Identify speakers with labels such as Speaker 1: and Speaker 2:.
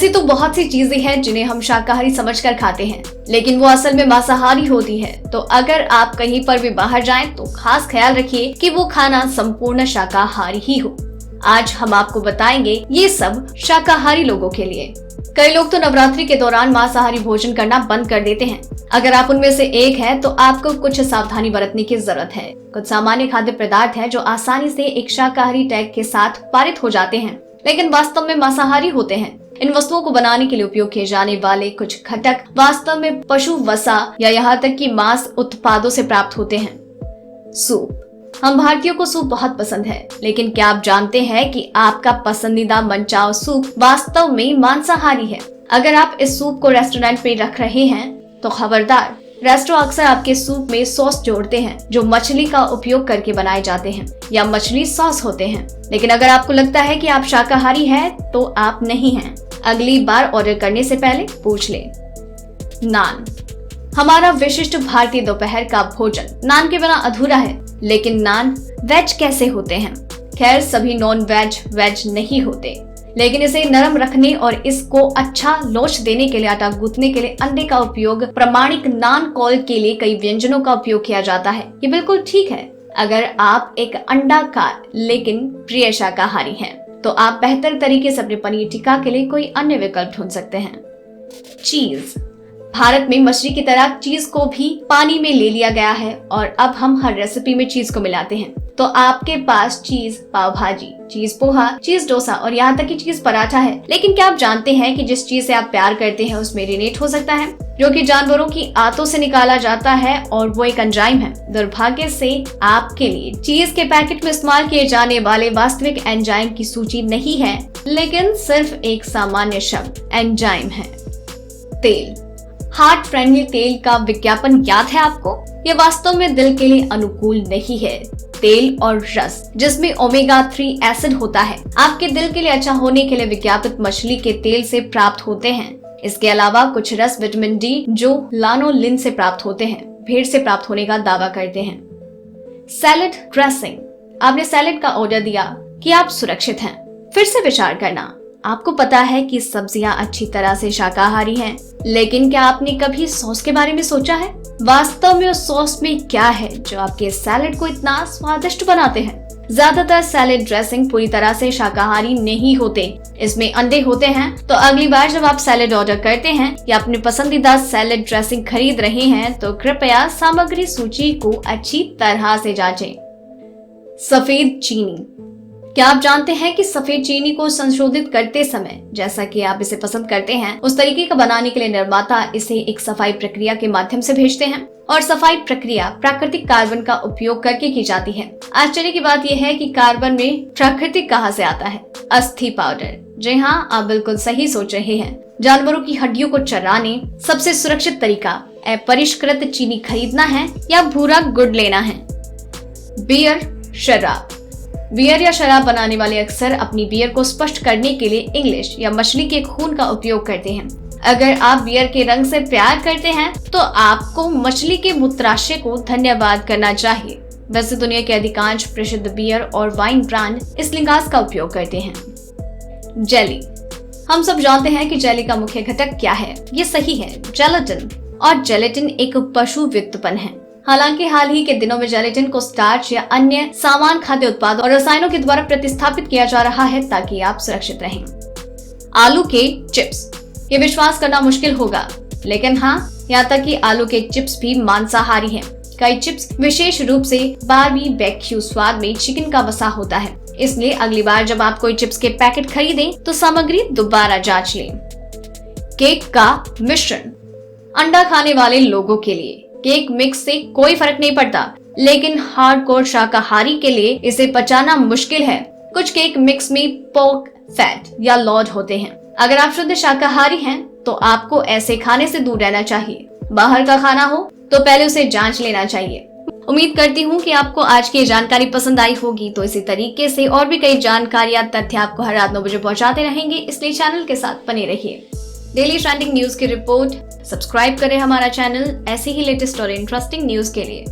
Speaker 1: ऐसी तो बहुत सी चीजें हैं जिन्हें हम शाकाहारी समझकर खाते हैं, लेकिन वो असल में मांसाहारी होती है। तो अगर आप कहीं पर भी बाहर जाएं तो खास ख्याल रखिए कि वो खाना संपूर्ण शाकाहारी ही हो। आज हम आपको बताएंगे ये सब शाकाहारी लोगों के लिए। कई लोग तो नवरात्रि के दौरान मांसाहारी भोजन करना बंद कर देते हैं। अगर आप उनमें से एक हैं, तो आपको कुछ सावधानी बरतने की जरूरत है। कुछ सामान्य खाद्य पदार्थ हैं जो आसानी से एक शाकाहारी टैग के साथ पारित हो जाते हैं, लेकिन वास्तव में मांसाहारी होते हैं। इन वस्तुओं को बनाने के लिए उपयोग किए जाने वाले कुछ घटक वास्तव में पशु वसा या यहाँ तक कि मांस उत्पादों से प्राप्त होते हैं। सूप। हम भारतीयों को सूप बहुत पसंद है, लेकिन क्या आप जानते हैं कि आपका पसंदीदा मनचाव सूप वास्तव में मांसाहारी है? अगर आप इस सूप को रेस्टोरेंट में रख रहे हैं तो खबरदार, रेस्टो अक्सर आपके सूप में सॉस जोड़ते हैं जो मछली का उपयोग करके बनाए जाते हैं या मछली सॉस होते हैं। लेकिन अगर आपको लगता है कि आप शाकाहारी हैं तो आप नहीं हैं। अगली बार ऑर्डर करने से पहले पूछ लें। नान। हमारा विशिष्ट भारतीय दोपहर का भोजन नान के बिना अधूरा है, लेकिन नान वेज कैसे होते हैं? खैर, सभी नॉन वेज वेज नहीं होते, लेकिन इसे नरम रखने और इसको अच्छा लोच देने के लिए आटा गूंथने के लिए अंडे का उपयोग प्रमाणिक नान कॉल के लिए कई व्यंजनों का उपयोग किया जाता है। ये बिल्कुल ठीक है अगर आप एक अंडाकार लेकिन प्रिय शाकाहारी हैं, तो आप बेहतर तरीके से अपने पनीर टिक्का के लिए कोई अन्य विकल्प ढूंढ सकते हैं। चीज। भारत में मछली की तरह चीज को भी पानी में ले लिया गया है और अब हम हर रेसिपी में चीज को मिलाते हैं। तो आपके पास चीज पाव भाजी, चीज पोहा, चीज डोसा और यहाँ तक कि चीज पराठा है। लेकिन क्या आप जानते हैं कि जिस चीज से आप प्यार करते हैं उसमें मेरिनेट हो सकता है, जो कि जानवरों की आंतों से निकाला जाता है और वो एक एंजाइम है। दुर्भाग्य से आपके लिए चीज के पैकेट में इस्तेमाल किए जाने वाले वास्तविक एंजाइम की सूची नहीं है, लेकिन सिर्फ एक सामान्य शब्द एंजाइम है। तेल। हार्ट फ्रेंडली तेल का विज्ञापन याद है आपको? ये वास्तव में दिल के लिए अनुकूल नहीं है। तेल और रस जिसमें ओमेगा 3 एसिड होता है आपके दिल के लिए अच्छा होने के लिए विज्ञापित मछली के तेल से प्राप्त होते हैं। इसके अलावा कुछ रस विटामिन डी जो लानोलिन से प्राप्त होते हैं भेड़ से प्राप्त होने का दावा करते हैं। Salad dressing. आपने सैलेड का ऑर्डर दिया कि आप सुरक्षित हैं? फिर से विचार करना। आपको पता है कि सब्जियां अच्छी तरह से शाकाहारी हैं, लेकिन क्या आपने कभी सॉस के बारे में सोचा है? वास्तव में उस सॉस में क्या है जो आपके सैलेड को इतना स्वादिष्ट बनाते हैं? ज्यादातर सैलेड ड्रेसिंग पूरी तरह से शाकाहारी नहीं होते, इसमें अंडे होते हैं। तो अगली बार जब आप सैलेड ऑर्डर करते हैं या अपने पसंदीदा सैलेड ड्रेसिंग खरीद रहे हैं तो कृपया सामग्री सूची को अच्छी तरह से जांचें। सफेद चीनी। क्या आप जानते हैं कि सफेद चीनी को संशोधित करते समय, जैसा कि आप इसे पसंद करते हैं, उस तरीके का बनाने के लिए निर्माता इसे एक सफाई प्रक्रिया के माध्यम से भेजते हैं और सफाई प्रक्रिया प्राकृतिक कार्बन का उपयोग करके की जाती है। आश्चर्य की बात यह है कि कार्बन में प्राकृतिक कहाँ से आता है? अस्थि पाउडर। जी हाँ, आप बिल्कुल सही सोच रहे हैं। जानवरों की हड्डियों को चराने सबसे सुरक्षित तरीका अपरिष्कृत चीनी खरीदना है या भूरा गुड़ लेना है। बियर, शराब। बियर या शराब बनाने वाले अक्सर अपनी बियर को स्पष्ट करने के लिए इंग्लिश या मछली के खून का उपयोग करते हैं। अगर आप बियर के रंग से प्यार करते हैं तो आपको मछली के मूत्राशय को धन्यवाद करना चाहिए। वैसे दुनिया के अधिकांश प्रसिद्ध बियर और वाइन ब्रांड इस लिंगास का उपयोग करते हैं। जेली। हम सब जानते हैं कि जेली का मुख्य घटक क्या है। ये सही है, जेलेटिन। और जेलेटिन एक पशु व्युत्पन्न है। हालांकि हाल ही के दिनों में जेलेटिन को स्टार्च या अन्य सामान खाद्य उत्पादों और रसायनों के द्वारा प्रतिस्थापित किया जा रहा है ताकि आप सुरक्षित रहें। आलू के चिप्स। ये विश्वास करना मुश्किल होगा, लेकिन हाँ, यहाँ तक कि आलू के चिप्स भी मांसाहारी हैं। कई चिप्स विशेष रूप से बारबेक्यू स्वाद में चिकन का वसा होता है, इसलिए अगली बार जब आप कोई चिप्स के पैकेट खरीदें तो सामग्री दोबारा जांच लें। केक का मिश्रण। अंडा खाने वाले लोगों के लिए केक मिक्स से कोई फर्क नहीं पड़ता, लेकिन हार्डकोर शाकाहारी के लिए इसे पचाना मुश्किल है। कुछ केक मिक्स में पोर्क फैट या लॉर्ड होते हैं। अगर आप शुद्ध शाकाहारी हैं तो आपको ऐसे खाने से दूर रहना चाहिए। बाहर का खाना हो तो पहले उसे जांच लेना चाहिए। उम्मीद करती हूँ कि आपको आज की जानकारी पसंद आई होगी। तो इसी तरीके से और भी कई जानकारियां, तथ्य आपको हर रात 9 बजे पहुंचाते रहेंगे, इसलिए चैनल के साथ बने रहिए। डेली ट्रेंडिंग न्यूज की रिपोर्ट सब्सक्राइब करें हमारा चैनल ऐसे ही लेटेस्ट और इंटरेस्टिंग न्यूज के लिए।